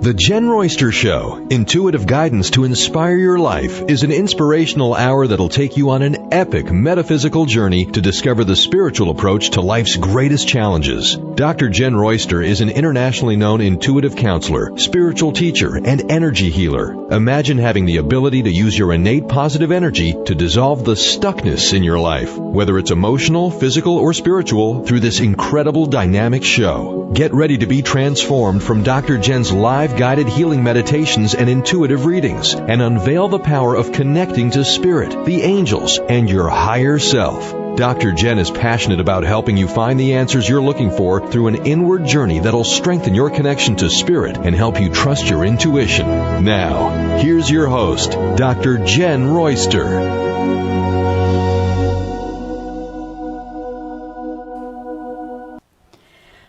The Jenn Royster Show, intuitive guidance to inspire your life, is an inspirational hour that'll take you on an epic metaphysical journey to discover the spiritual approach to life's greatest challenges. Dr. Jenn Royster is an internationally known intuitive counselor, spiritual teacher, and energy healer. Imagine having the ability to use your innate positive energy to dissolve the stuckness in your life, whether it's emotional, physical, or spiritual, through this incredible dynamic show. Get ready to be transformed from Dr. Jenn's live guided healing meditations and intuitive readings, and unveil the power of connecting to spirit, the angels, and your higher self. Dr. Jenn is passionate about helping you find the answers you're looking for through an inward journey that'll strengthen your connection to spirit and help you trust your intuition. Now, here's your host, Dr. Jenn Royster.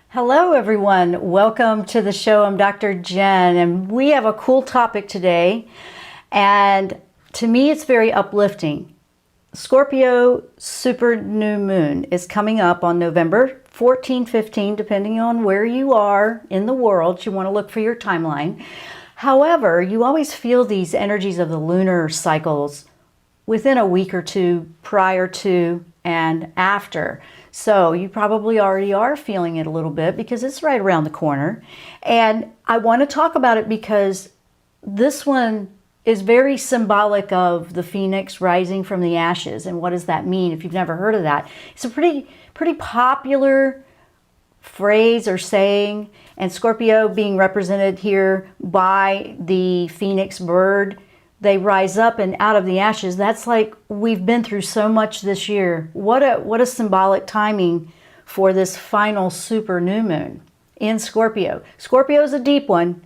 Hello everyone, welcome to the show. I'm Dr. Jenn, and we have a cool topic today, and to me it's very uplifting. Scorpio super new moon is coming up on November 14, 15, depending on where you are in the world. You want to look for your timeline. However, you always feel these energies of the lunar cycles within a week or two prior to and after. So you probably already are feeling it a little bit because it's right around the corner. And I want to talk about it because this one is very symbolic of the phoenix rising from the ashes. And what does that mean if you've never heard of that? It's a pretty popular phrase or saying, and Scorpio being represented here by the phoenix bird. They rise up and out of the ashes. That's like we've been through so much this year. What a symbolic timing for this final super new moon in Scorpio. Scorpio is a deep one.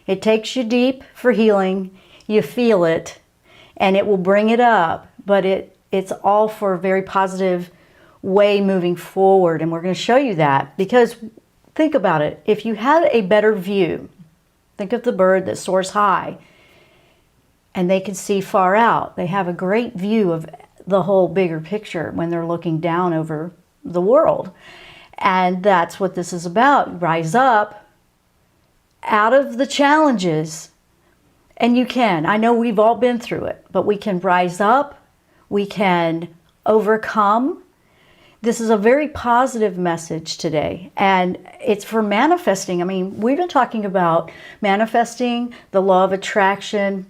It takes you deep for healing. You feel it, and it will bring it up. But it's all for a very positive way moving forward, and we're going to show you that. Because think about it. If you had a better view, think of the bird that soars high, and they can see far out. They have a great view of the whole bigger picture when they're looking down over the world. And that's what this is about. Rise up out of the challenges. And you can. I know we've all been through it, but we can rise up. We can overcome. This is a very positive message today, and it's for manifesting. I mean, we've been talking about manifesting, the law of attraction,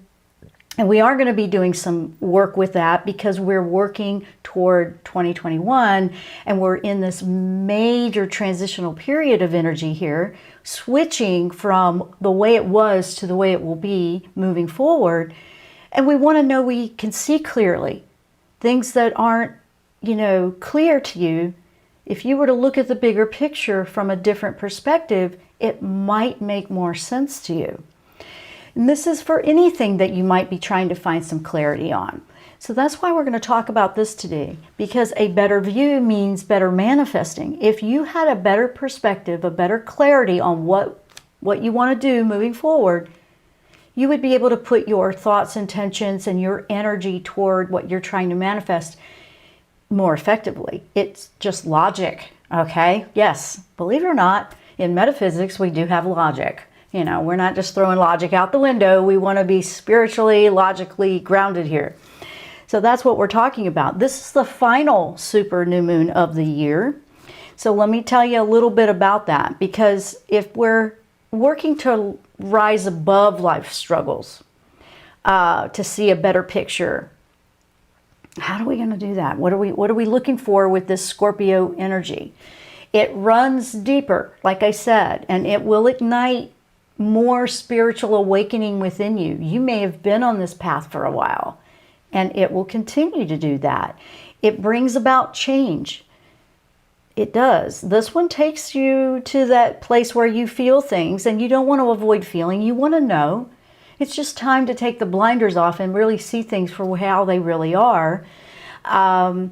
and we are going to be doing some work with that because we're working toward 2021, and we're in this major transitional period of energy here, switching from the way it was to the way it will be moving forward. And we want to know we can see clearly things that aren't, clear to you. If you were to look at the bigger picture from a different perspective, it might make more sense to you. And this is for anything that you might be trying to find some clarity on. So that's why we're going to talk about this today, because a better view means better manifesting. If you had a better perspective, a better clarity on what you want to do moving forward, you would be able to put your thoughts, intentions, and your energy toward what you're trying to manifest more effectively. It's just logic, okay? Yes, believe it or not, in metaphysics, we do have logic. We're not just throwing logic out the window. We want to be spiritually, logically grounded here. So that's what we're talking about. This is the final super new moon of the year. So let me tell you a little bit about that, because if we're working to rise above life struggles, to see a better picture, how are we going to do that? What are we looking for with this Scorpio energy? It runs deeper, like I said, and it will ignite more spiritual awakening within you. You may have been on this path for a while, and it will continue to do that. It brings about change. It does. This one takes you to that place where you feel things, and you don't want to avoid feeling. You want to know. It's just time to take the blinders off and really see things for how they really are. And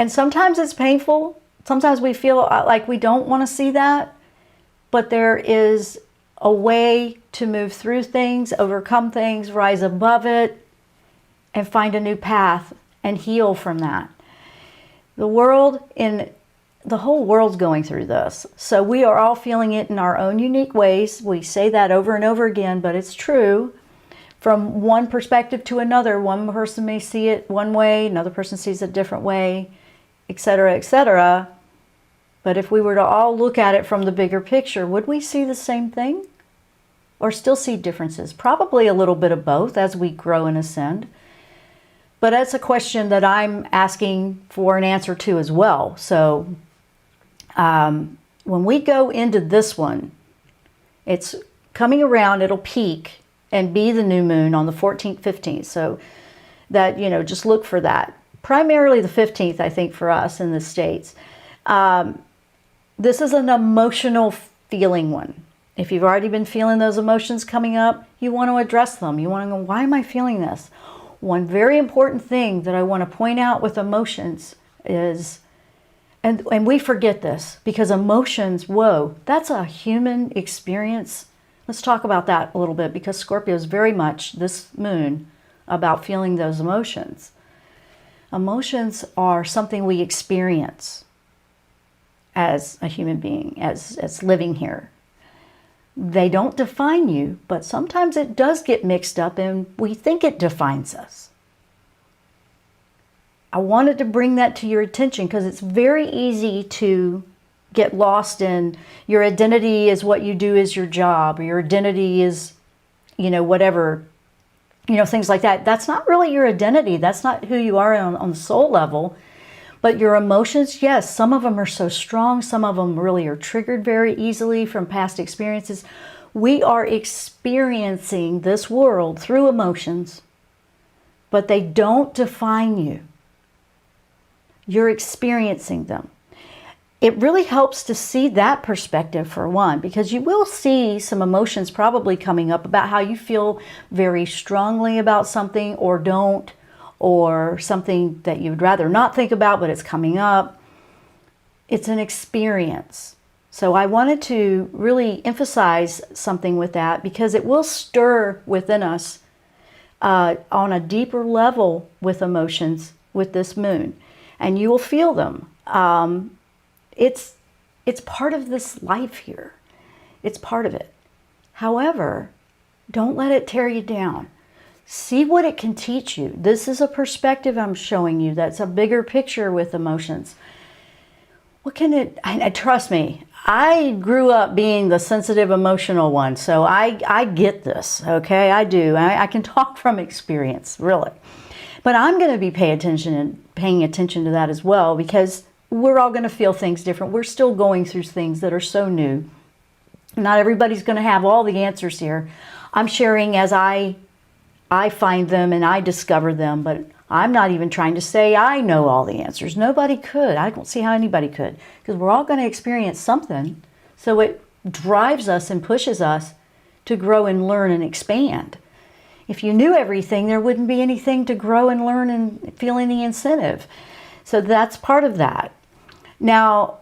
sometimes it's painful. Sometimes we feel like we don't want to see that, but there is a way to move through things, overcome things, rise above it, and find a new path and heal from that. The world in the whole world's going through this. So we are all feeling it in our own unique ways. We say that over and over again, but it's true. From one perspective to another, one person may see it one way, another person sees it a different way, etc., etc. But if we were to all look at it from the bigger picture, would we see the same thing? Or still see differences? Probably a little bit of both as we grow and ascend. But that's a question that I'm asking for an answer to as well. So when we go into this one, it's coming around, it'll peak and be the new moon on the 14th, 15th. So that, you know, just look for that. Primarily the 15th, I think, for us in the States. This is an emotional feeling one. If you've already been feeling those emotions coming up, you want to address them. You want to go, why am I feeling this? One very important thing that I want to point out with emotions is, and we forget this, because emotions, whoa, that's a human experience. Let's talk about that a little bit, because Scorpio is very much, this moon, about feeling those emotions. Emotions are something we experience as a human being, as living here. They don't define you, but sometimes it does get mixed up and we think it defines us. I wanted to bring that to your attention because it's very easy to get lost in your identity is what you do is your job, or your identity is, you know, whatever, you know, things like that. That's not really your identity. That's not who you are on the soul level. But your emotions, yes, some of them are so strong. Some of them really are triggered very easily from past experiences. We are experiencing this world through emotions, but they don't define you. You're experiencing them. It really helps to see that perspective for one, because you will see some emotions probably coming up about how you feel very strongly about something or don't, or something that you'd rather not think about, but it's coming up. It's an experience. So I wanted to really emphasize something with that, because it will stir within us on a deeper level with emotions with this moon. And you will feel them. It's part of this life here. It's part of it. However, don't let it tear you down. See what it can teach you. This is a perspective I'm showing you that's a bigger picture with emotions. What can it, and trust me, I grew up being the sensitive, emotional one, so I get this, okay? I do. I can talk from experience, really. But I'm going to be paying attention to that as well, because we're all going to feel things different. We're still going through things that are so new. Not everybody's going to have all the answers here. I'm sharing as I find them and I discover them, but I'm not even trying to say I know all the answers. Nobody could. I don't see how anybody could, because we're all going to experience something. So it drives us and pushes us to grow and learn and expand. If you knew everything, there wouldn't be anything to grow and learn and feel any incentive. So that's part of that. Now,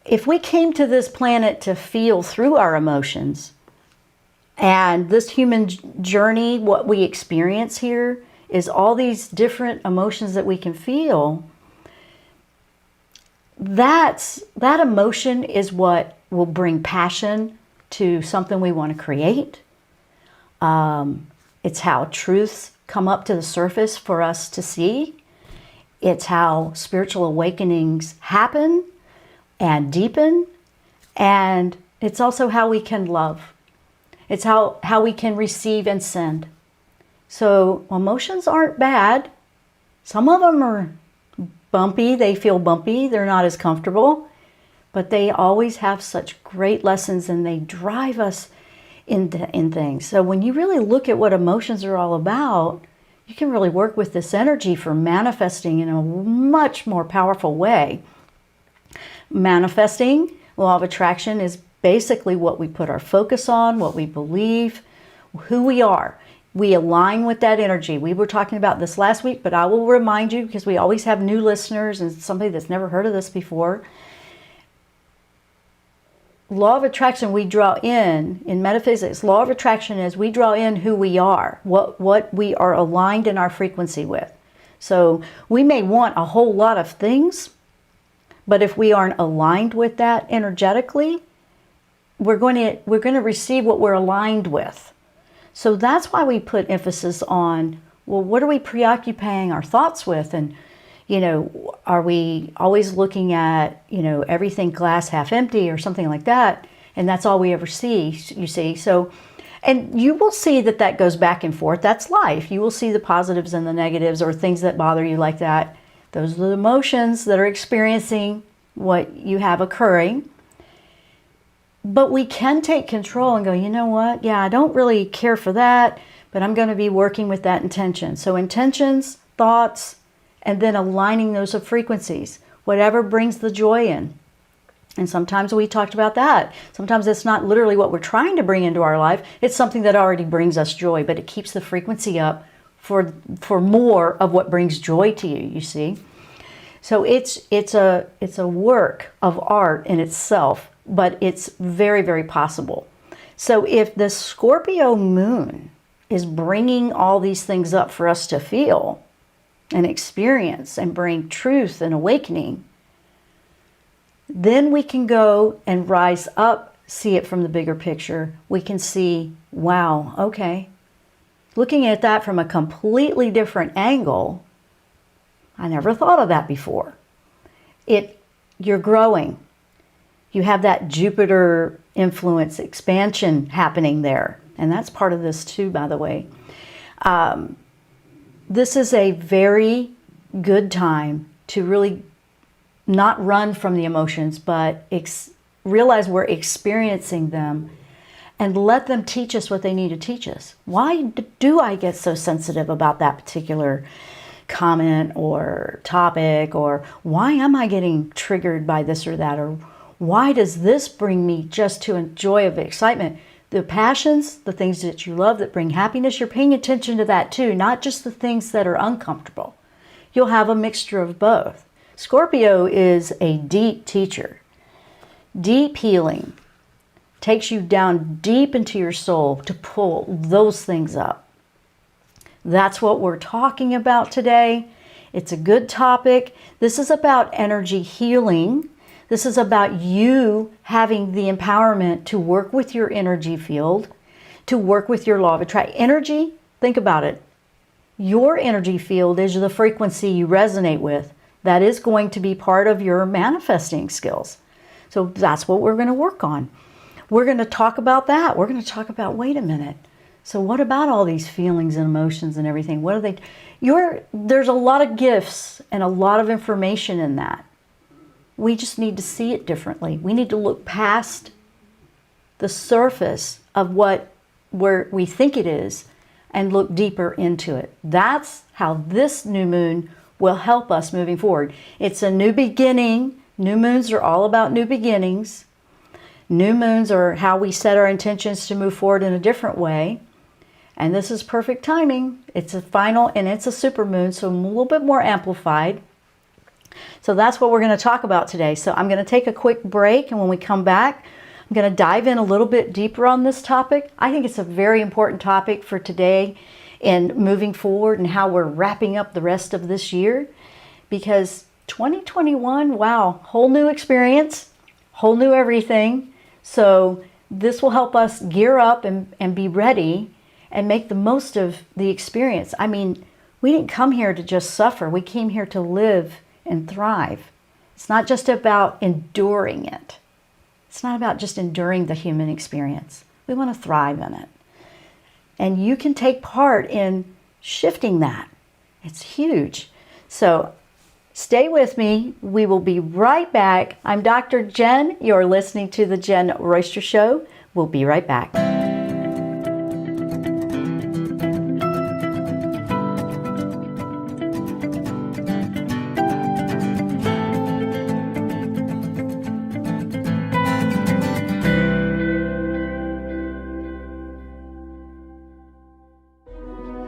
if we came to this planet to feel through our emotions, and this human journey, what we experience here is all these different emotions that we can feel. That emotion is what will bring passion to something we want to create. It's how truths come up to the surface for us to see. It's how spiritual awakenings happen and deepen. And it's also how we can love. It's how we can receive and send. So emotions aren't bad. Some of them are bumpy. They feel bumpy. They're not as comfortable. But they always have such great lessons, and they drive us in things. So when you really look at what emotions are all about, you can really work with this energy for manifesting in a much more powerful way. Manifesting, law of attraction, is basically what we put our focus on, what we believe, who we are. We align with that energy. We were talking about this last week, but I will remind you, because we always have new listeners and somebody that's never heard of this before. Law of attraction, we draw in metaphysics, law of attraction is we draw in who we are, what we are aligned in our frequency with. So we may want a whole lot of things, But if we aren't aligned with that energetically, we're going to receive what we're aligned with. So that's why we put emphasis on, well, what are we preoccupying our thoughts with? And, are we always looking at, everything glass half empty or something like that? And that's all we ever see, you see. So, and you will see that goes back and forth. That's life. You will see the positives and the negatives, or things that bother you like that. Those are the emotions that are experiencing what you have occurring. But we can take control and go, you know what? Yeah, I don't really care for that, but I'm going to be working with that intention. So intentions, thoughts, and then aligning those with frequencies, whatever brings the joy in. And sometimes we talked about that. Sometimes it's not literally what we're trying to bring into our life. It's something that already brings us joy, but it keeps the frequency up for more of what brings joy to you, you see. So it's a work of art in itself, but it's very, very possible. So if the Scorpio moon is bringing all these things up for us to feel and experience and bring truth and awakening, then we can go and rise up, see it from the bigger picture. We can see, wow, okay, looking at that from a completely different angle, I never thought of that before. You're growing. You have that Jupiter influence expansion happening there. And that's part of this too, by the way. This is a very good time to really not run from the emotions, but realize we're experiencing them and let them teach us what they need to teach us. Why do I get so sensitive about that particular comment or topic? Or why am I getting triggered by this or that? Or why does this bring me just to a joy of excitement? The passions, the things that you love that bring happiness, you're paying attention to that too, not just the things that are uncomfortable. You'll have a mixture of both. Scorpio is a deep teacher. Deep healing takes you down deep into your soul to pull those things up. That's what we're talking about today. It's a good topic. This is about energy healing. This is about you having the empowerment to work with your energy field, to work with your law of attraction. Energy, think about it. Your energy field is the frequency you resonate with. That is going to be part of your manifesting skills. So that's what we're going to work on. We're going to talk about that. We're going to talk about, wait a minute. So what about all these feelings and emotions and everything? What are they? There's a lot of gifts and a lot of information in that. We just need to see it differently. We need to look past the surface of where we think it is and look deeper into it. That's how this new moon will help us moving forward. It's a new beginning. New moons are all about new beginnings. New moons are how we set our intentions to move forward in a different way. And this is perfect timing. It's a final, and it's a super moon, so a little bit more amplified. So that's what we're going to talk about today. So I'm going to take a quick break, and when we come back, I'm going to dive in a little bit deeper on this topic. I think it's a very important topic for today and moving forward and how we're wrapping up the rest of this year. Because 2021, wow, whole new experience, whole new everything. So this will help us gear up and be ready and make the most of the experience. I mean, we didn't come here to just suffer. We came here to live and thrive. It's not just about enduring it. It's not about just enduring the human experience. We want to thrive in it. And you can take part in shifting that. It's huge. So stay with me. We will be right back. I'm Dr. Jenn. You're listening to the Jenn Royster Show. We'll be right back.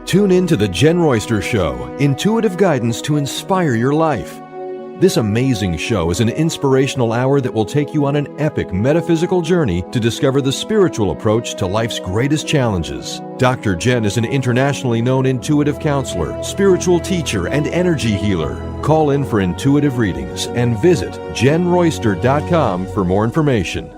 Tune in to the Jenn Royster Show, intuitive guidance to inspire your life. This amazing show is an inspirational hour that will take you on an epic metaphysical journey to discover the spiritual approach to life's greatest challenges. Dr. Jenn is an internationally known intuitive counselor, spiritual teacher, and energy healer. Call in for intuitive readings and visit JennRoyster.com for more information.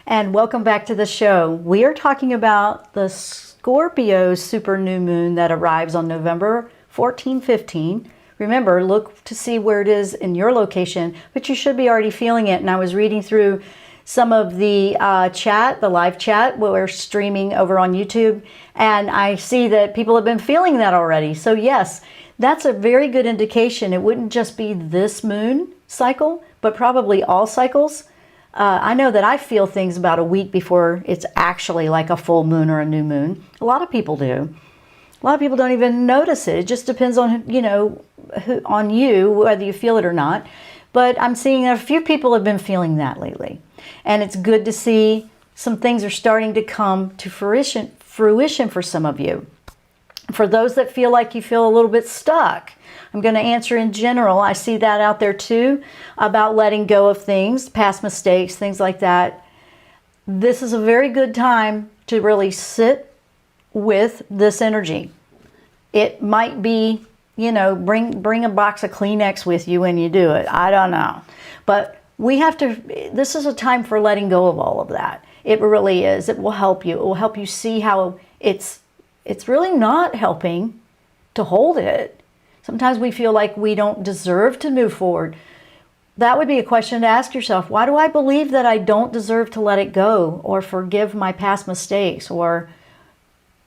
And welcome back to the show. We are talking about the Scorpio super new moon that arrives on November 14, 15. Remember, look to see where it is in your location, but you should be already feeling it. And I was reading through some of the chat, the live chat, we're streaming over on YouTube, and I see that people have been feeling that already. So yes, that's a very good indication. It wouldn't just be this moon cycle, but probably all cycles. I know that I feel things about a week before it's actually like a full moon or a new moon. A lot of people do. A lot of people don't even notice it. It just depends on, on you, whether you feel it or not. But I'm seeing that a few people have been feeling that lately. And it's good to see some things are starting to come to fruition for some of you. For those that feel like you feel a little bit stuck, I'm going to answer in general. I see that out there too, about letting go of things, past mistakes, things like that. This is a very good time to really sit with this energy. It might be, bring a box of Kleenex with you when you do it. I don't know. But this is a time for letting go of all of that. It really is. It will help you. It will help you see how it's really not helping to hold it. Sometimes we feel like we don't deserve to move forward. That would be a question to ask yourself. Why do I believe that I don't deserve to let it go or forgive my past mistakes? Or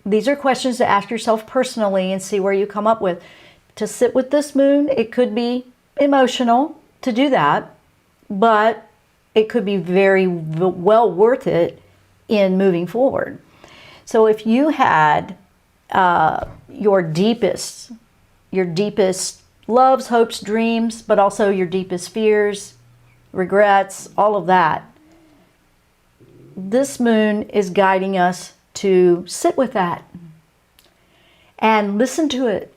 these are questions to ask yourself personally and see where you come up with. To sit with this moon, it could be emotional to do that, but it could be very well worth it in moving forward. So if you had your deepest loves, hopes, dreams, but also your deepest fears, regrets, all of that. This moon is guiding us to sit with that and listen to it.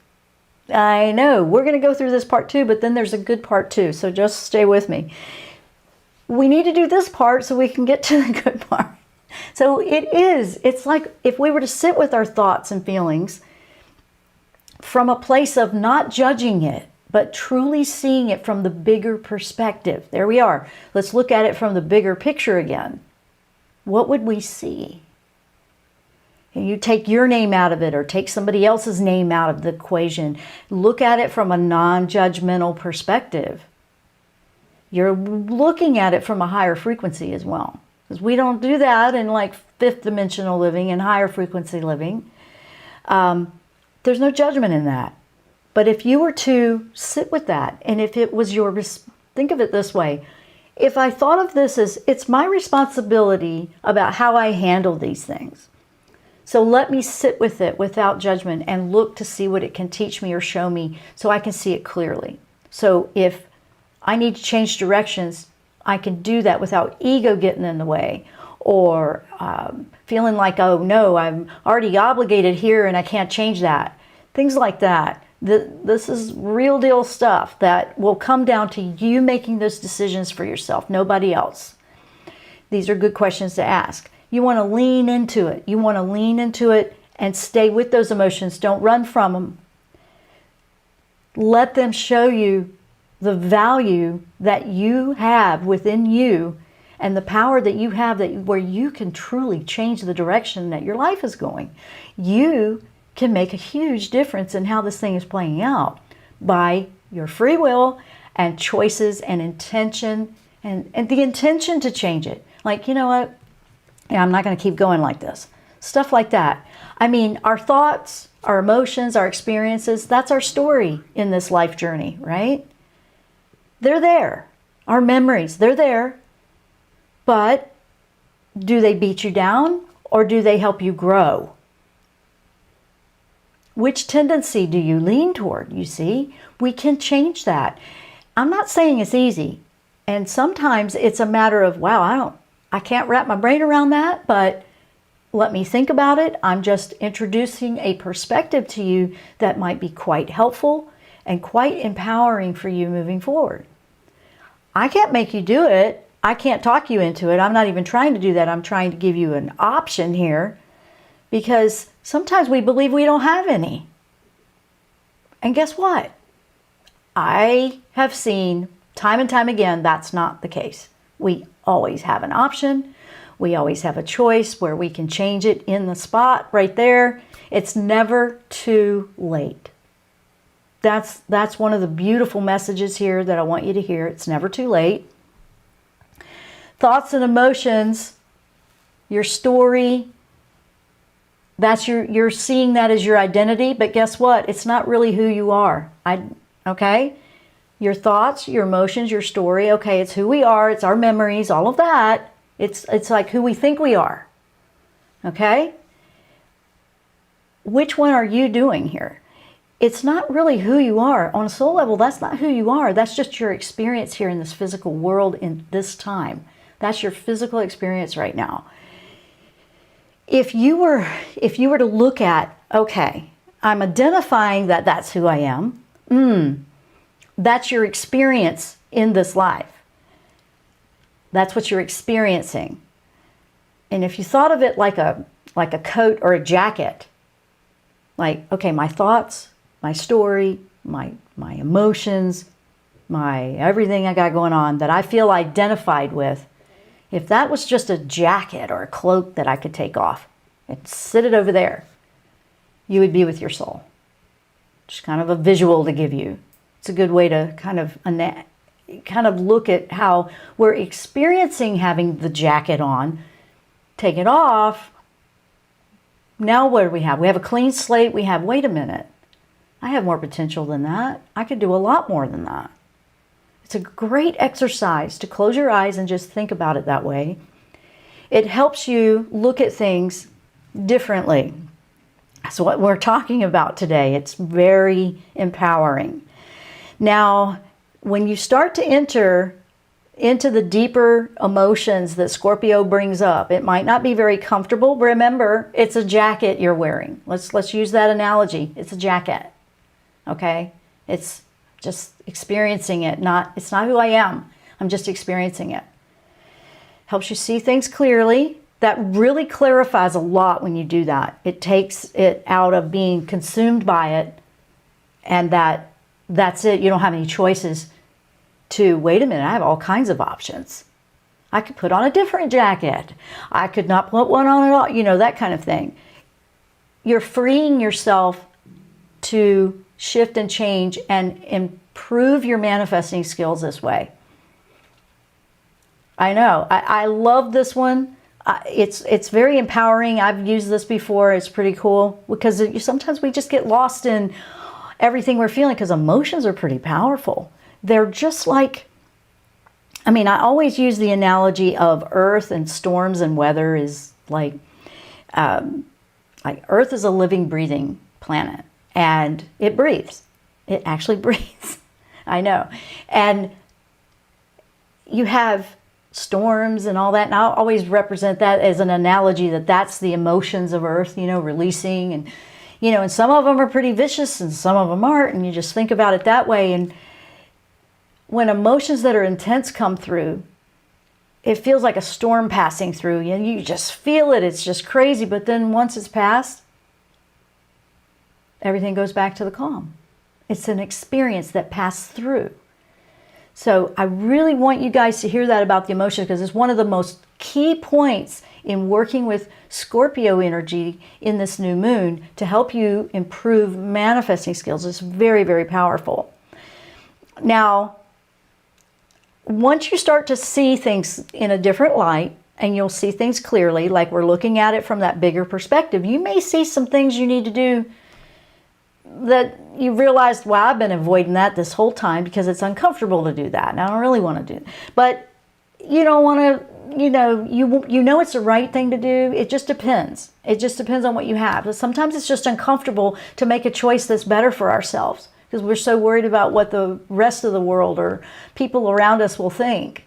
I know we're going to go through this part too, but then there's a good part too. So just stay with me. We need to do this part so we can get to the good part. So it's like if we were to sit with our thoughts and feelings from a place of not judging it, but truly seeing it from the bigger perspective. There we are. Let's look at it from the bigger picture again. What would we see? And you take your name out of it or take somebody else's name out of the equation. Look at it from a non-judgmental perspective. You're looking at it from a higher frequency as well. Because we don't do that in like fifth dimensional living and higher frequency living. There's no judgment in that. But if you were to sit with that, and if it was your, think of it this way, if I thought of this as it's my responsibility about how I handle these things. So let me sit with it without judgment and look to see what it can teach me or show me so I can see it clearly. So if I need to change directions, I can do that without ego getting in the way or feeling like, oh no, I'm already obligated here and I can't change that. Things like that. This is real deal stuff that will come down to you making those decisions for yourself, nobody else. These are good questions to ask. You want to lean into it. You want to lean into it and stay with those emotions. Don't run from them. Let them show you the value that you have within you and the power that you have where you can truly change the direction that your life is going. You can make a huge difference in how this thing is playing out by your free will and choices and intention and the intention to change it. Like, you know what? Yeah, I'm not going to keep going like this. Stuff like that. I mean, our thoughts, our emotions, our experiences, that's our story in this life journey, right? They're there. Our memories, they're there. But do they beat you down or do they help you grow? Which tendency do you lean toward? You see, we can change that. I'm not saying it's easy. And sometimes it's a matter of, wow, I can't wrap my brain around that, but let me think about it. I'm just introducing a perspective to you that might be quite helpful and quite empowering for you moving forward. I can't make you do it. I can't talk you into it. I'm not even trying to do that. I'm trying to give you an option here because sometimes we believe we don't have any. And guess what? I have seen time and time again that's not the case. We always have an option. We always have a choice where we can change it in the spot right there. It's never too late. That's one of the beautiful messages here that I want you to hear. It's never too late. Thoughts and emotions, your story, that's you're seeing that as your identity, but guess what? It's not really who you are. Okay? Your thoughts, your emotions, your story, okay, it's who we are, it's our memories, all of that. It's like who we think we are. Okay? Which one are you doing here? It's not really who you are. On a soul level, that's not who you are. That's just your experience here in this physical world in this time. That's your physical experience right now. If you were to look at, okay, I'm identifying that that's who I am. That's your experience in this life. That's what you're experiencing. And if you thought of it like a coat or a jacket, like, okay, my thoughts, my story, my emotions, my everything I got going on that I feel identified with, if that was just a jacket or a cloak that I could take off and sit it over there, you would be with your soul. Just kind of a visual to give you. It's a good way to kind of look at how we're experiencing having the jacket on. Take it off. Now what do we have? We have a clean slate. We have, wait a minute, I have more potential than that. I could do a lot more than that. It's a great exercise to close your eyes and just think about it that way. It helps you look at things differently. That's what we're talking about today. It's very empowering. Now, when you start to enter into the deeper emotions that Scorpio brings up, it might not be very comfortable. Remember, it's a jacket you're wearing. Let's use that analogy. It's a jacket. Okay? It's just experiencing it. It's not who I am. I'm just experiencing it. Helps you see things clearly. That really clarifies a lot when you do that. It takes it out of being consumed by it, and that's it. You don't have any choices to, wait a minute, I have all kinds of options. I could put on a different jacket. I could not put one on at all. You know, that kind of thing. You're freeing yourself to shift and change and improve your manifesting skills this way. I know. I love this one. It's very empowering. I've used this before. It's pretty cool because sometimes we just get lost in everything we're feeling because emotions are pretty powerful. They're just like, I always use the analogy of Earth and storms and weather is like Earth is a living, breathing planet, and it breathes. It actually breathes. I know. And you have storms and all that, and I'll always represent that as an analogy that's the emotions of Earth, releasing, and and some of them are pretty vicious and some of them aren't, and you just think about it that way. And when emotions that are intense come through, it feels like a storm passing through. You just feel it. It's just crazy. But then once it's passed, everything goes back to the calm. It's an experience that passed through. So I really want you guys to hear that about the emotions, because it's one of the most key points in working with Scorpio energy in this new moon to help you improve manifesting skills. It's very, very powerful. Now, once you start to see things in a different light, and you'll see things clearly, like we're looking at it from that bigger perspective, you may see some things you need to do that you realized, wow, I've been avoiding that this whole time because it's uncomfortable to do that, and I don't really want to do it. But you don't want to, you know it's the right thing to do. It just depends. It just depends on what you have. But sometimes it's just uncomfortable to make a choice that's better for ourselves, because we're so worried about what the rest of the world or people around us will think.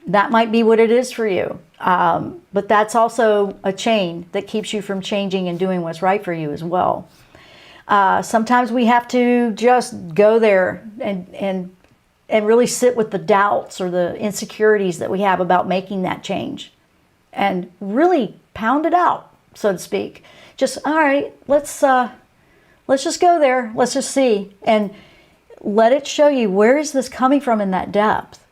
That might be what it is for you. But that's also a chain that keeps you from changing and doing what's right for you as well. Sometimes we have to just go there and really sit with the doubts or the insecurities that we have about making that change, and really pound it out, so to speak. Just, all right, let's just go there. Let's just see, and let it show you, where is this coming from in that depth?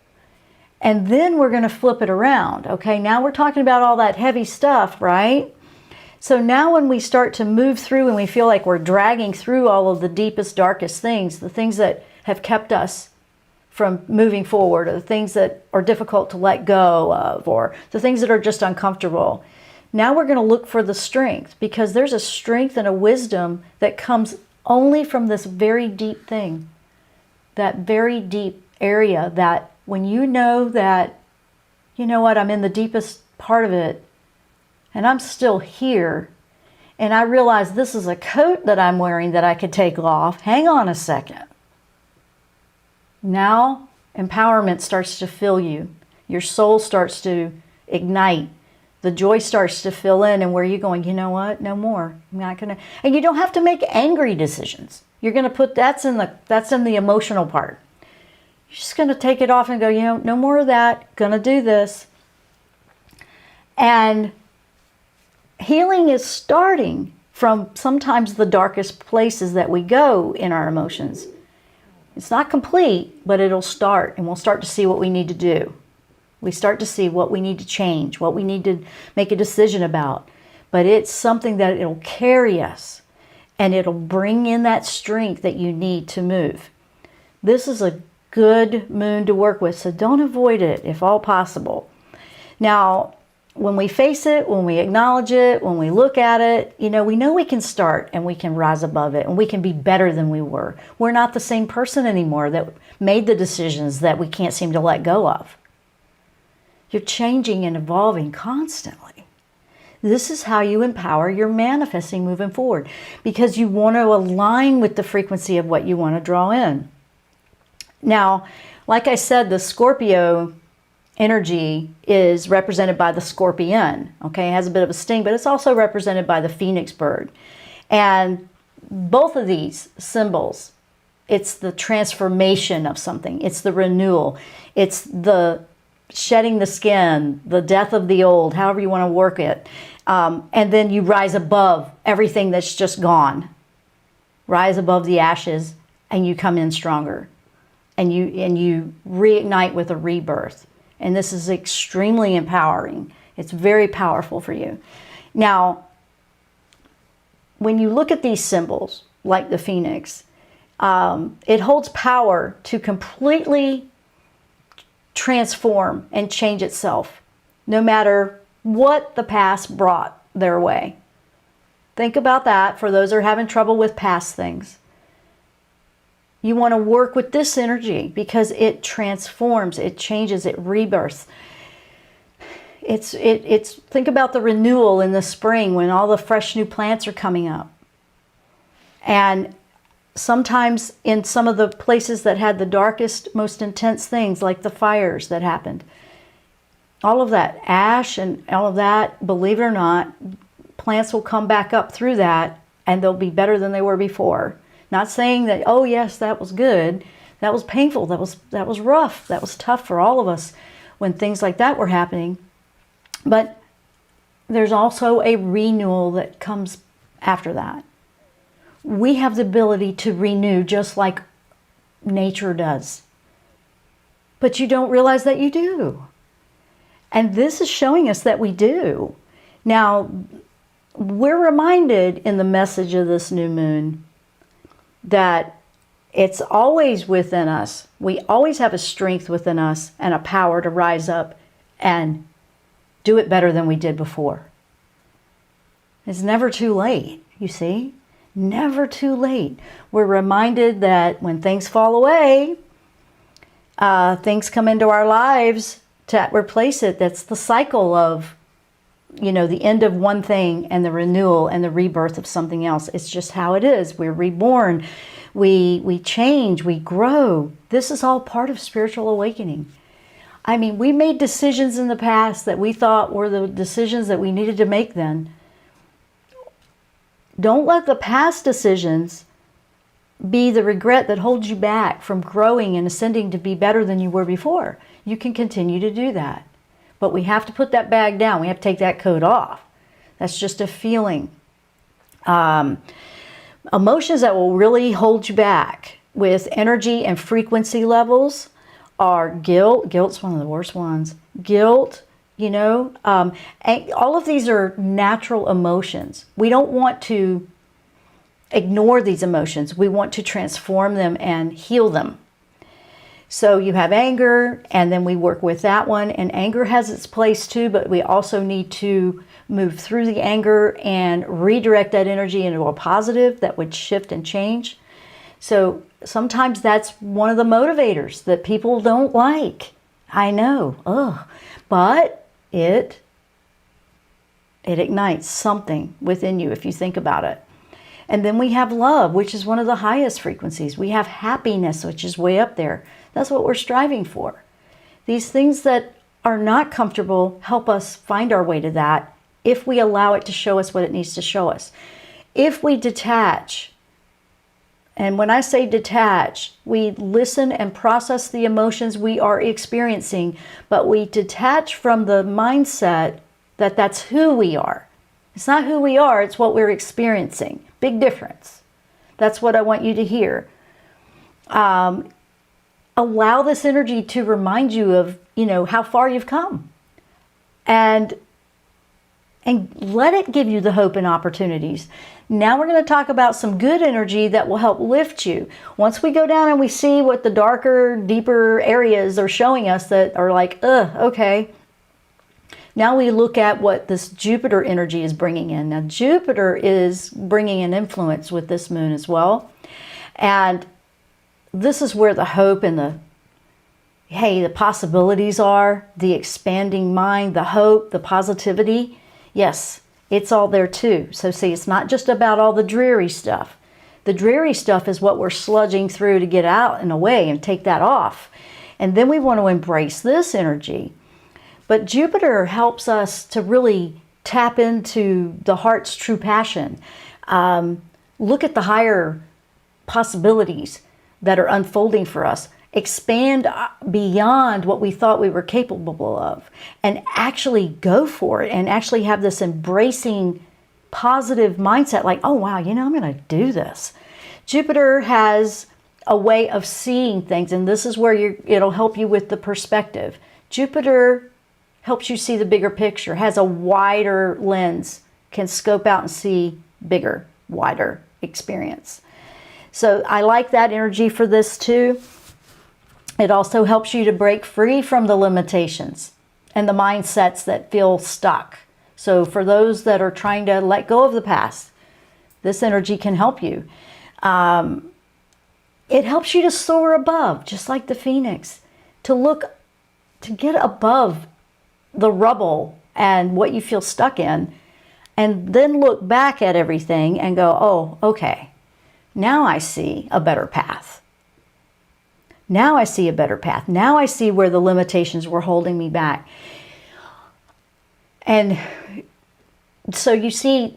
And then we're going to flip it around. Okay, now we're talking about all that heavy stuff, right? So now when we start to move through and we feel like we're dragging through all of the deepest, darkest things, the things that have kept us from moving forward, or the things that are difficult to let go of, or the things that are just uncomfortable, now we're going to look for the strength, because there's a strength and a wisdom that comes only from this very deep thing, that very deep area, that when you know that, you know what, I'm in the deepest part of it, and I'm still here, and I realize this is a coat that I'm wearing that I could take off. Hang on a second. Now, empowerment starts to fill you. Your soul starts to ignite. The joy starts to fill in, and where you're going, you know what, no more. I'm not going to, and you don't have to make angry decisions. You're going to put, that's in the emotional part. You're just going to take it off and go, no more of that. Going to do this. And healing is starting from sometimes the darkest places that we go in our emotions. It's not complete, but it'll start, and we'll start to see what we need to do. We start to see what we need to change, what we need to make a decision about. But it's something that it'll carry us, and it'll bring in that strength that you need to move. This is a good moon to work with, so don't avoid it if all possible. Now, when we face it, when we acknowledge it, when we look at it, we know we can start and we can rise above it, and we can be better than we were. We're not the same person anymore that made the decisions that we can't seem to let go of. You're changing and evolving constantly. This is how you empower your manifesting moving forward, because you want to align with the frequency of what you want to draw in. Now, like I said, the Scorpio energy is represented by the scorpion. Okay, it has a bit of a sting, but it's also represented by the phoenix bird. And both of these symbols, it's the transformation of something. It's the renewal. It's the shedding the skin, the death of the old, however you want to work it. And then you rise above everything that's just gone. Rise above the ashes, and you come in stronger. And you reignite with a rebirth. And this is extremely empowering. It's very powerful for you. Now, when you look at these symbols, like the phoenix, it holds power to completely transform and change itself, no matter what the past brought their way. Think about that for those who are having trouble with past things. You want to work with this energy because it transforms, it changes, it rebirths. It's think about the renewal in the spring when all the fresh new plants are coming up. And sometimes in some of the places that had the darkest, most intense things, like the fires that happened, all of that ash and all of that, believe it or not, plants will come back up through that and they'll be better than they were before. Not saying that, oh yes, that was good. That was painful. That was rough. That was tough for all of us when things like that were happening. But there's also a renewal that comes after that. We have the ability to renew just like nature does. But you don't realize that you do. And this is showing us that we do. Now, we're reminded in the message of this new moon that it's always within us. We always have a strength within us and a power to rise up and do it better than we did before. It's never too late, you see? Never too late. We're reminded that when things fall away, things come into our lives to replace it. That's the cycle of, the end of one thing and the renewal and the rebirth of something else. It's just how it is. We're reborn. We change. We grow. This is all part of spiritual awakening. I mean, we made decisions in the past that we thought were the decisions that we needed to make then. Don't let the past decisions be the regret that holds you back from growing and ascending to be better than you were before. You can continue to do that. But we have to put that bag down. We have to take that coat off. That's just a feeling. Emotions that will really hold you back with energy and frequency levels are guilt. Guilt's one of the worst ones. Guilt, all of these are natural emotions. We don't want to ignore these emotions. We want to transform them and heal them. So you have anger, and then we work with that one. And anger has its place too, but we also need to move through the anger and redirect that energy into a positive that would shift and change. So sometimes that's one of the motivators that people don't like. I know, but it ignites something within you if you think about it. And then we have love, which is one of the highest frequencies. We have happiness, which is way up there. That's what we're striving for. These things that are not comfortable help us find our way to that if we allow it to show us what it needs to show us. If we detach, and when I say detach, we listen and process the emotions we are experiencing, but we detach from the mindset that that's who we are. It's not who we are, it's what we're experiencing. Big difference. That's what I want you to hear. Allow this energy to remind you of, how far you've come. And let it give you the hope and opportunities. Now we're going to talk about some good energy that will help lift you. Once we go down and we see what the darker, deeper areas are showing us that are like, okay. Now we look at what this Jupiter energy is bringing in. Now Jupiter is bringing an influence with this moon as well. And this is where the hope and the possibilities are, the expanding mind, the hope, the positivity. Yes, It's all there too. So see, it's not just about all the dreary stuff. The dreary stuff is what we're sludging through to get out and away and take that off. And then we want to embrace this energy. But Jupiter helps us to really tap into the heart's true passion. Look at the higher possibilities that are unfolding for us. Expand beyond what we thought we were capable of and actually go for it and actually have this embracing positive mindset like, oh wow, I'm going to do this. Jupiter has a way of seeing things, and this is where it'll help you with the perspective. Jupiter helps you see the bigger picture, has a wider lens, can scope out and see bigger, wider experience. So I like that energy for this too. It also helps you to break free from the limitations and the mindsets that feel stuck. So for those that are trying to let go of the past, this energy can help you. It helps you to soar above, just like the phoenix, to get above the rubble and what you feel stuck in, and then look back at everything and go, oh, okay, now I see a better path. Now I see a better path. Now I see where the limitations were holding me back. And so you see,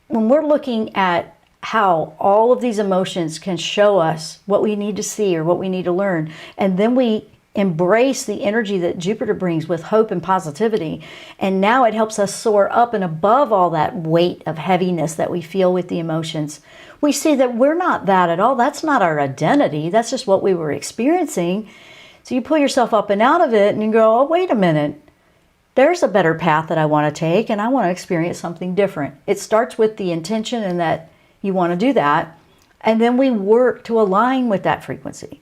when we're looking at how all of these emotions can show us what we need to see or what we need to learn, and then we embrace the energy that Jupiter brings with hope and positivity, and now it helps us soar up and above all that weight of heaviness that we feel with the emotions. We see that we're not that at all. That's not our identity. That's just what we were experiencing. So you pull yourself up and out of it and you go, oh, wait a minute. There's a better path that I want to take, and I want to experience something different. It starts with the intention and that you want to do that. And then we work to align with that frequency.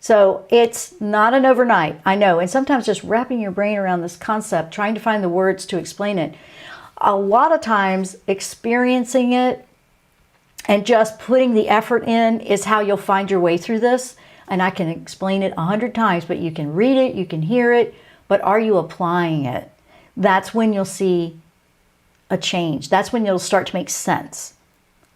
So it's not an overnight, I know. And sometimes just wrapping your brain around this concept, trying to find the words to explain it. A lot of times experiencing it and just putting the effort in is how you'll find your way through this. And I can explain it 100 times, but you can read it, you can hear it, but are you applying it? That's when you'll see a change. That's when you'll start to make sense.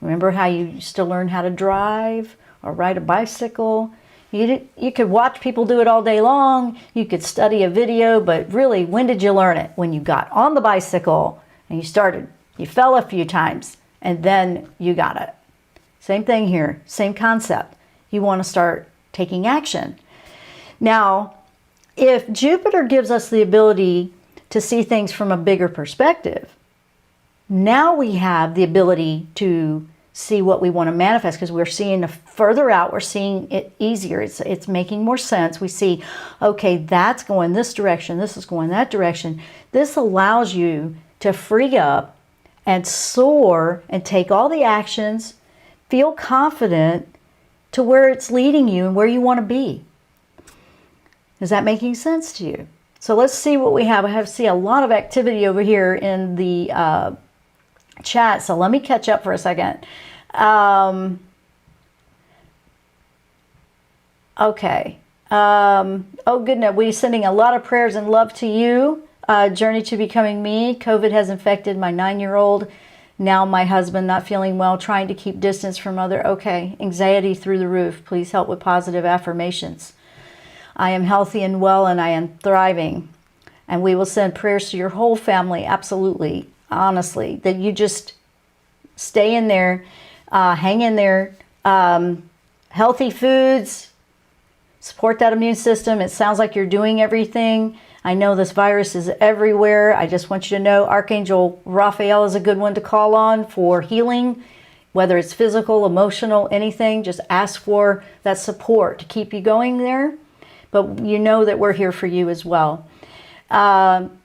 Remember how you used to learn how to drive or ride a bicycle? You could watch people do it all day long. You could study a video, but really, when did you learn it? When you got on the bicycle and you started. You fell a few times and then you got it. Same thing here, same concept. You want to start taking action. Now, if Jupiter gives us the ability to see things from a bigger perspective, now we have the ability to see what we want to manifest, because we're seeing further out, we're seeing it easier. It's making more sense. We see, okay, that's going this direction, this is going that direction. This allows you to free up and soar and take all the actions, feel confident to where it's leading you and where you want to be. Is that making sense to you? So let's see what we have. I have see a lot of activity over here in the chat, so let me catch up for a second. Okay. Oh goodness, we're sending a lot of prayers and love to you. Journey to becoming me. COVID has infected my 9-year-old. Now my husband not feeling well, trying to keep distance from other. Okay, anxiety through the roof. Please help with positive affirmations. I am healthy and well, and I am thriving. And we will send prayers to your whole family. Absolutely. Honestly, that you just stay in there, hang in there. Healthy foods, support that immune system. It sounds like you're doing everything. I know this virus is everywhere. I just want you to know Archangel Raphael is a good one to call on for healing, whether it's physical, emotional, anything. Just ask for that support to keep you going there. But you know that we're here for you as well. And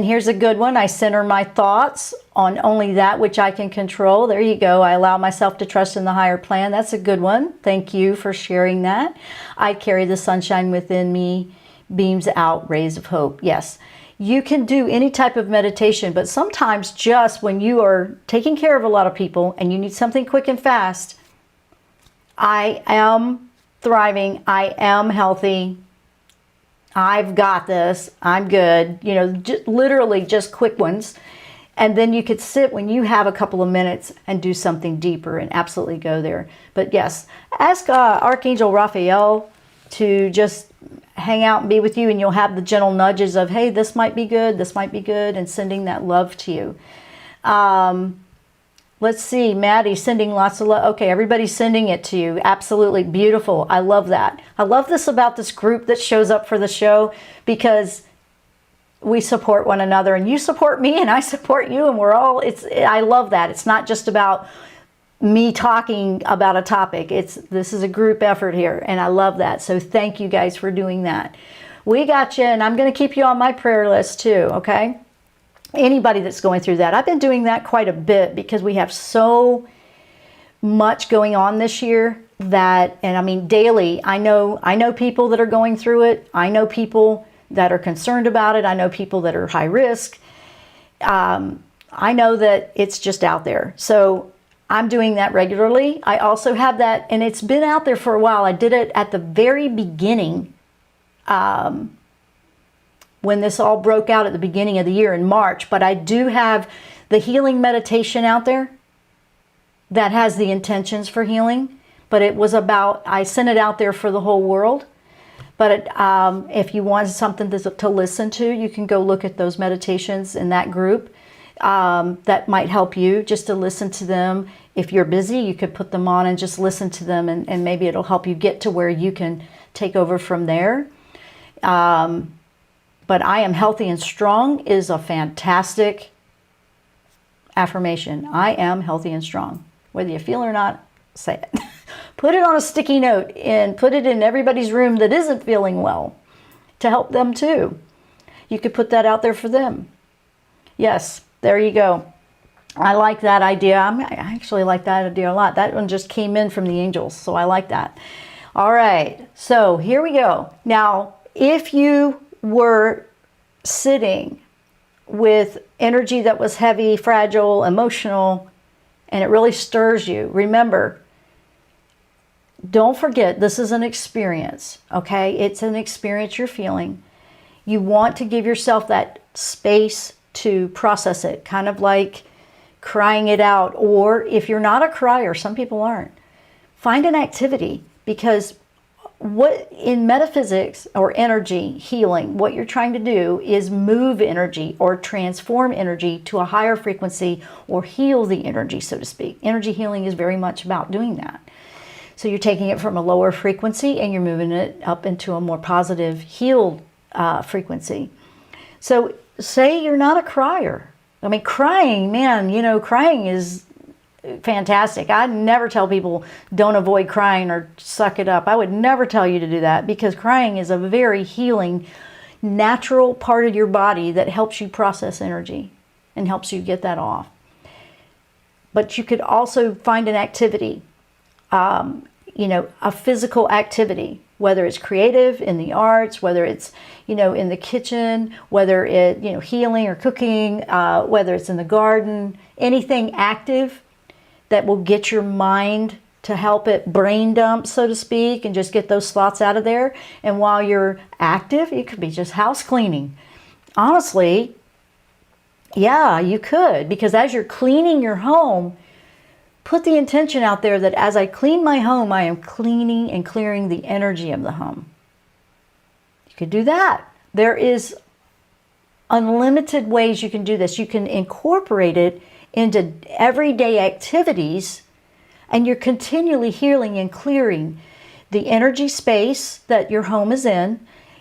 here's a good one. I center my thoughts on only that which I can control. There you go. I allow myself to trust in the higher plan. That's a good one. Thank you for sharing that. I carry the sunshine within me, beams out rays of hope. Yes, you can do any type of meditation, but sometimes just when you are taking care of a lot of people and you need something quick and fast, I am thriving, I am healthy, I've got this, I'm good, you know, literally just quick ones. And then you could sit when you have a couple of minutes and do something deeper and absolutely go there. But yes, ask Archangel Raphael to just hang out and be with you, and you'll have the gentle nudges of, hey, this might be good, and sending that love to you. Let's see, Maddie sending lots of love. Okay, everybody's sending it to you. Absolutely beautiful. I love that. I love this about this group that shows up for the show, because we support one another, and you support me and I support you, and we're all, I love that. It's not just about me talking about a topic. This is a group effort here, and I love that. So thank you guys for doing that. We got you, and I'm going to keep you on my prayer list too, okay? Anybody that's going through that. I've been doing that quite a bit because we have so much going on this year that, and I mean daily, I know people that are going through it. I know people that are concerned about it. I know people that are high risk. I know that it's just out there. So I'm doing that regularly. I also have that, and it's been out there for a while. I did it at the very beginning, when this all broke out at the beginning of the year in March. But I do have the healing meditation out there that has the intentions for healing. But it was about, I sent it out there for the whole world. But if you want something to listen to, you can go look at those meditations in that group. That might help you just to listen to them. If you're busy, you could put them on and just listen to them, and maybe it'll help you get to where you can take over from there. But I am healthy and strong is a fantastic affirmation. I am healthy and strong. Whether you feel it or not, say it. Put it on a sticky note and put it in everybody's room that isn't feeling well to help them too. You could put that out there for them. Yes, there you go. I like that idea. I actually like that idea a lot. That one just came in from the angels, so I like that. All right, so here we go. Now, if you were sitting with energy that was heavy, fragile, emotional, and it really stirs you, remember, don't forget, this is an experience, okay? It's an experience you're feeling. You want to give yourself that space to process it, kind of like crying it out. Or if you're not a crier, some people aren't, find an activity, because what in metaphysics or energy healing, what you're trying to do is move energy or transform energy to a higher frequency, or heal the energy, so to speak. Energy healing is very much about doing that. So you're taking it from a lower frequency and you're moving it up into a more positive, healed frequency. So say you're not a crier. I mean, crying, man, you know, crying is fantastic. I never tell people don't avoid crying or suck it up. I would never tell you to do that, because crying is a very healing, natural part of your body that helps you process energy and helps you get that off. But you could also find an activity, you know, a physical activity, whether it's creative in the arts, whether it's, you know, in the kitchen, whether it, you know, healing or cooking, whether it's in the garden, anything active that will get your mind to help it brain dump, so to speak, and just get those thoughts out of there. And while you're active, it could be just house cleaning. Honestly, yeah, you could, because as you're cleaning your home, put the intention out there that as I clean my home, I am cleaning and clearing the energy of the home. You could do that. There is unlimited ways you can do this. You can incorporate it into everyday activities, and you're continually healing and clearing the energy space that your home is in,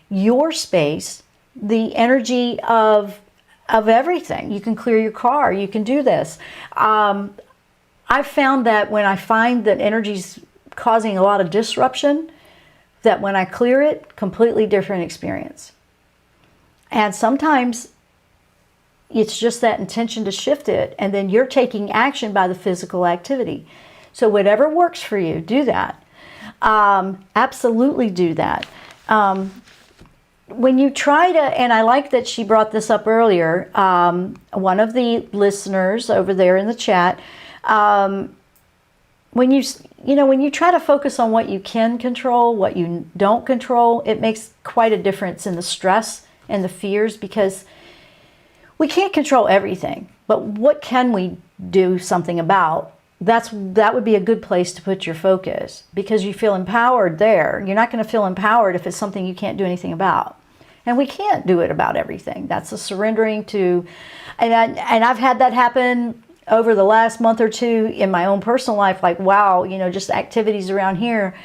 your space, the energy of everything. You can clear your car. You can do this. I've found that when I find that energy's causing a lot of disruption, that when I clear it, completely different experience. And sometimes it's just that intention to shift it, and then you're taking action by the physical activity. So whatever works for you, do that. Absolutely do that. When you try to, and I like that she brought this up earlier, one of the listeners over there in the chat, when you when you try to focus on what you can control, what you don't control, it makes quite a difference in the stress and the fears, because we can't control everything. But what can we do something about? That would be a good place to put your focus, because you feel empowered there. You're not going to feel empowered if it's something you can't do anything about. And we can't do it about everything. That's a surrendering to, and I've had that happen over the last month or two in my own personal life. Like, wow, just activities around here.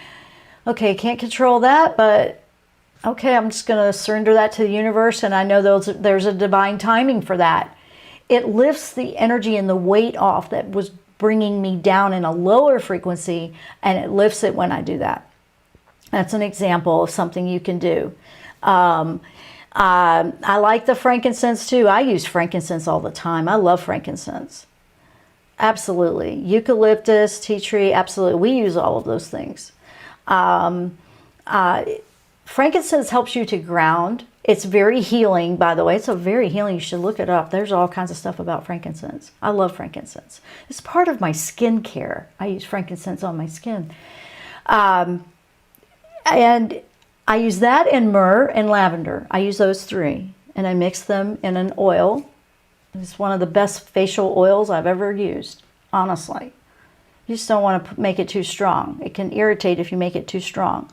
Okay, can't control that, but okay, I'm just going to surrender that to the universe, and I know there's a divine timing for that. It lifts the energy and the weight off that was bringing me down in a lower frequency, and it lifts it when I do that. That's an example of something you can do. I like the frankincense too. I use frankincense all the time. I love frankincense. Absolutely. Eucalyptus, tea tree, absolutely. We use all of those things. Frankincense helps you to ground. It's very healing, by the way. It's a very healing. You should look it up. There's all kinds of stuff about frankincense. I love frankincense. It's part of my skincare. I use frankincense on my skin. And I use that and myrrh and lavender. I use those three. And I mix them in an oil. It's one of the best facial oils I've ever used, honestly. You just don't want to make it too strong. It can irritate if you make it too strong.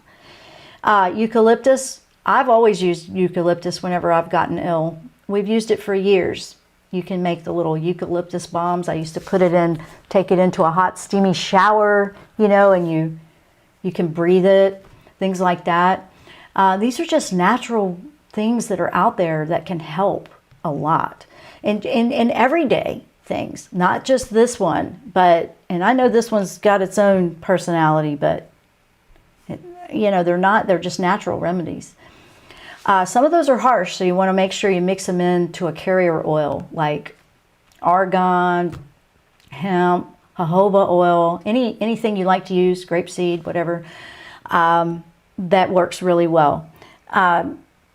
Eucalyptus. I've always used eucalyptus whenever I've gotten ill. We've used it for years. You can make the little eucalyptus bombs. I used to put it in, take it into a hot, steamy shower, and you can breathe it, things like that. These are just natural things that are out there that can help a lot. And in everyday things, not just this one, and I know this one's got its own personality, but they're just natural remedies. Some of those are harsh, so you want to make sure you mix them into a carrier oil, like argan, hemp, jojoba oil, anything you like to use, grapeseed, whatever, that works really well.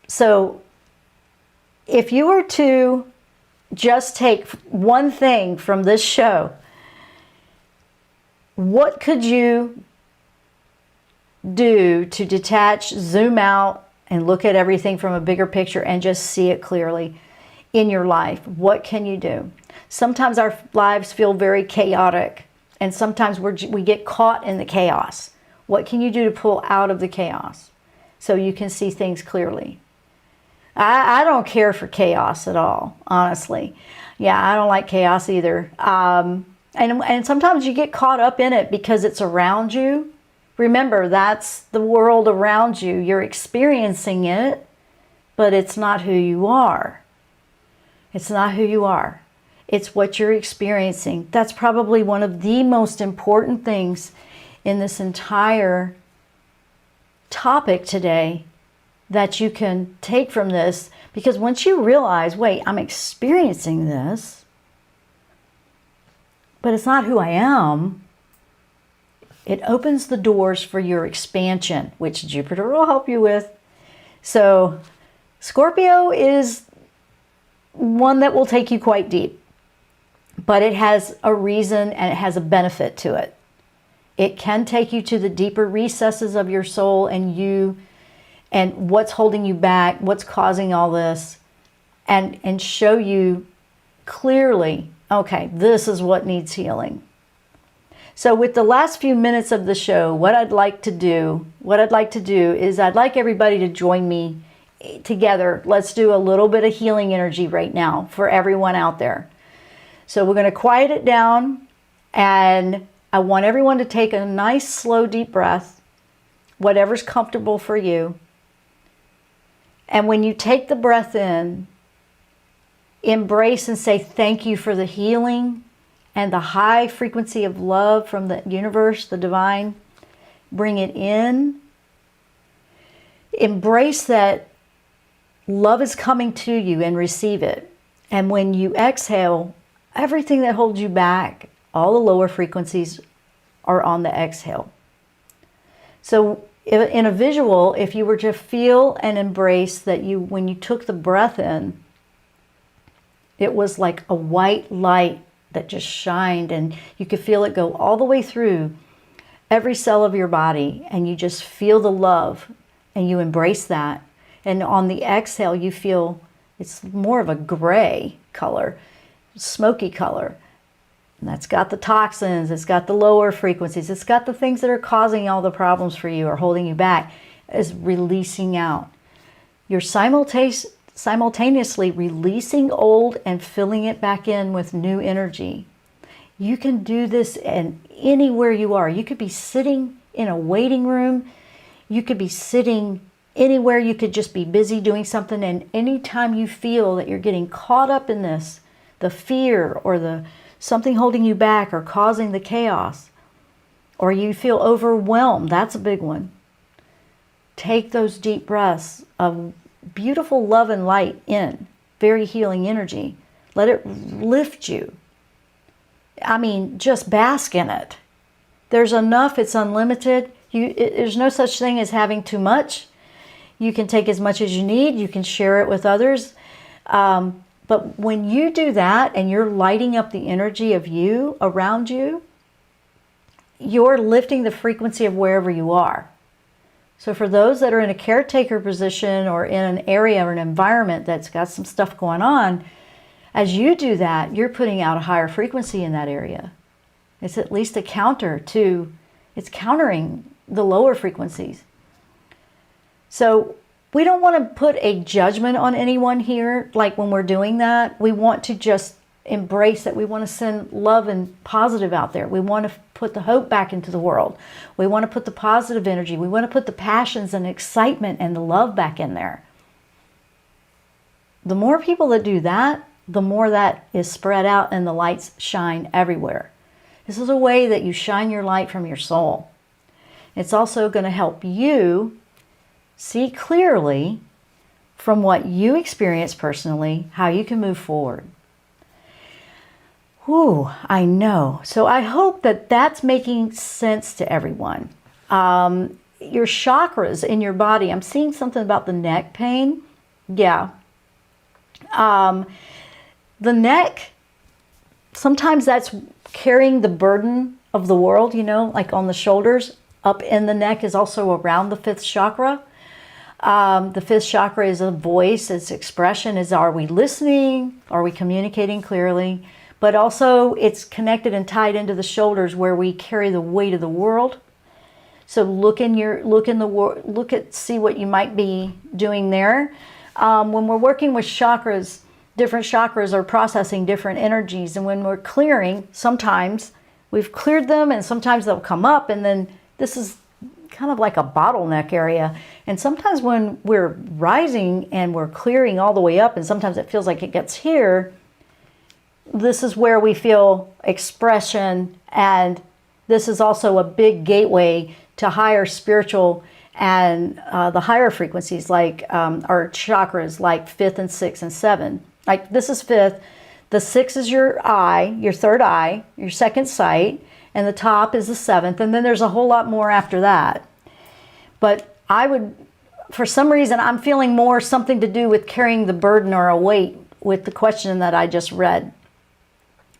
So if you were to just take one thing from this show, what could you do to detach, zoom out, and look at everything from a bigger picture and just see it clearly in your life? What can you do? Sometimes our lives feel very chaotic, and sometimes we get caught in the chaos. What can you do to pull out of the chaos so you can see things clearly? I don't care for chaos at all, honestly. Yeah, I don't like chaos either. And sometimes you get caught up in it because it's around you. Remember, that's the world around you. You're experiencing it, but it's not who you are. It's not who you are. It's what you're experiencing. That's probably one of the most important things in this entire topic today that you can take from this, because once you realize, wait, I'm experiencing this, but it's not who I am, it opens the doors for your expansion, which Jupiter will help you with. So Scorpio is one that will take you quite deep, but it has a reason and it has a benefit to it. It can take you to the deeper recesses of your soul and what's holding you back, what's causing all this, and show you clearly, okay, this is what needs healing. So with the last few minutes of the show, what I'd like to do is I'd like everybody to join me together. Let's do a little bit of healing energy right now for everyone out there. So we're going to quiet it down, and I want everyone to take a nice, slow, deep breath, whatever's comfortable for you. And when you take the breath in, embrace and say thank you for the healing and the high frequency of love from the universe, the divine. Bring it in. Embrace that love is coming to you and receive it. And when you exhale, everything that holds you back, all the lower frequencies are on the exhale. So in a visual, if you were to feel and embrace that when you took the breath in, it was like a white light that just shined, and you could feel it go all the way through every cell of your body, and you just feel the love and you embrace that. And on the exhale, you feel it's more of a gray color, smoky color. And that's got the toxins, it's got the lower frequencies, it's got the things that are causing all the problems for you or holding you back, is releasing out. You're simultaneously releasing old and filling it back in with new energy. You can do this anywhere you are. You could be sitting in a waiting room. You could be sitting anywhere. You could just be busy doing something. And anytime you feel that you're getting caught up in this, the fear or the something holding you back or causing the chaos, or you feel overwhelmed, that's a big one. Take those deep breaths of beautiful love and light in, very healing energy. Let it lift you. I mean, just bask in it. There's enough, it's unlimited. There's no such thing as having too much. You can take as much as you need. You can share it with others. But when you do that and you're lighting up the energy of you around you, you're lifting the frequency of wherever you are. So for those that are in a caretaker position or in an area or an environment that's got some stuff going on, as you do that, you're putting out a higher frequency in that area. It's at least a counter to, it's countering the lower frequencies. So we don't want to put a judgment on anyone here. Like when we're doing that, we want to just embrace that. We want to send love and positive out there. We want to put the hope back into the world. We want to put the positive energy. We want to put the passions and excitement and the love back in there. The more people that do that, the more that is spread out and the lights shine everywhere. This is a way that you shine your light from your soul. It's also going to help you see clearly from what you experience personally, how you can move forward. Whew, I know. So I hope that that's making sense to everyone. Your chakras in your body, I'm seeing something about the neck pain. Yeah. The neck, sometimes that's carrying the burden of the world, you know, like on the shoulders. Up in the neck is also around the fifth chakra. The fifth chakra is a voice, it's expression, is are we listening? Are we communicating clearly? But also it's connected and tied into the shoulders where we carry the weight of the world. So see what you might be doing there. When we're working with chakras, different chakras are processing different energies. And when we're clearing, sometimes we've cleared them and sometimes they'll come up, and then this is kind of like a bottleneck area. And sometimes when we're rising and we're clearing all the way up, and sometimes it feels like it gets here, this is where we feel expression, and this is also a big gateway to higher spiritual and the higher frequencies, like our chakras, like 5th and 6th and 7. Like this is 5th, the 6th is your eye, your third eye, your second sight, and the top is the 7th, and then there's a whole lot more after that. But I would, for some reason, I'm feeling more something to do with carrying the burden or a weight with the question that I just read.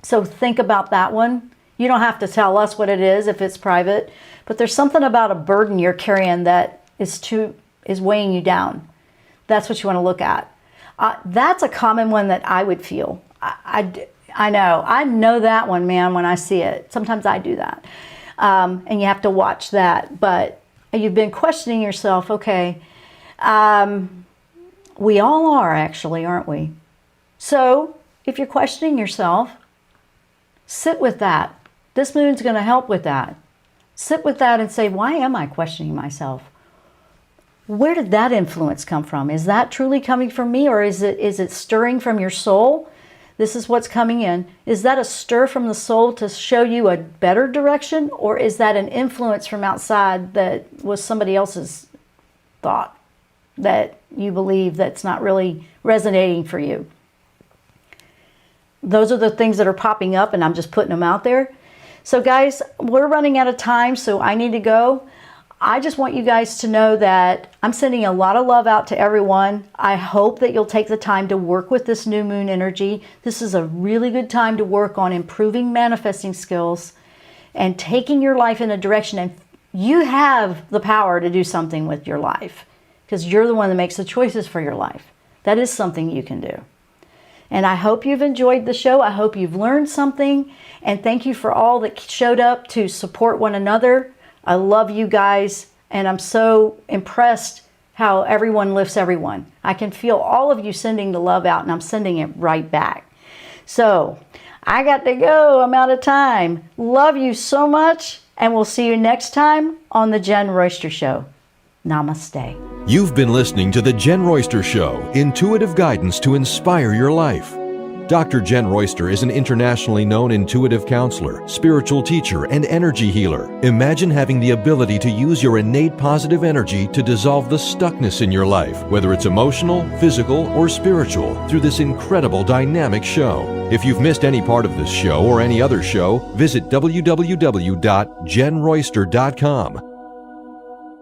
So think about that one. You don't have to tell us what it is if it's private, but there's something about a burden you're carrying that is weighing you down. That's what you want to look at. That's a common one that I would feel. I know that one, man, when I see it. Sometimes I do that. And you have to watch that. But you've been questioning yourself, okay, we all are actually, aren't we? So if you're questioning yourself, sit with that. This moon's going to help with that. Sit with that and say, why am I questioning myself? Where did that influence come from? Is that truly coming from me, or is it stirring from your soul? This is what's coming in. Is that a stir from the soul to show you a better direction, or is that an influence from outside that was somebody else's thought that you believe that's not really resonating for you? Those are the things that are popping up, and I'm just putting them out there. So guys, we're running out of time, so I need to go. I just want you guys to know that I'm sending a lot of love out to everyone. I hope that you'll take the time to work with this new moon energy. This is a really good time to work on improving manifesting skills and taking your life in a direction you have the power to do something with your life because you're the one that makes the choices for your life. That is something you can do. And I hope you've enjoyed the show. I hope you've learned something. And thank you for all that showed up to support one another. I love you guys. And I'm so impressed how everyone lifts everyone. I can feel all of you sending the love out, and I'm sending it right back. So I got to go. I'm out of time. Love you so much. And we'll see you next time on the Jenn Royster Show. Namaste. You've been listening to The Jenn Royster Show, intuitive guidance to inspire your life. Dr. Jenn Royster is an internationally known intuitive counselor, spiritual teacher, and energy healer. Imagine having the ability to use your innate positive energy to dissolve the stuckness in your life, whether it's emotional, physical, or spiritual, through this incredible dynamic show. If you've missed any part of this show or any other show, visit www.jenroyster.com.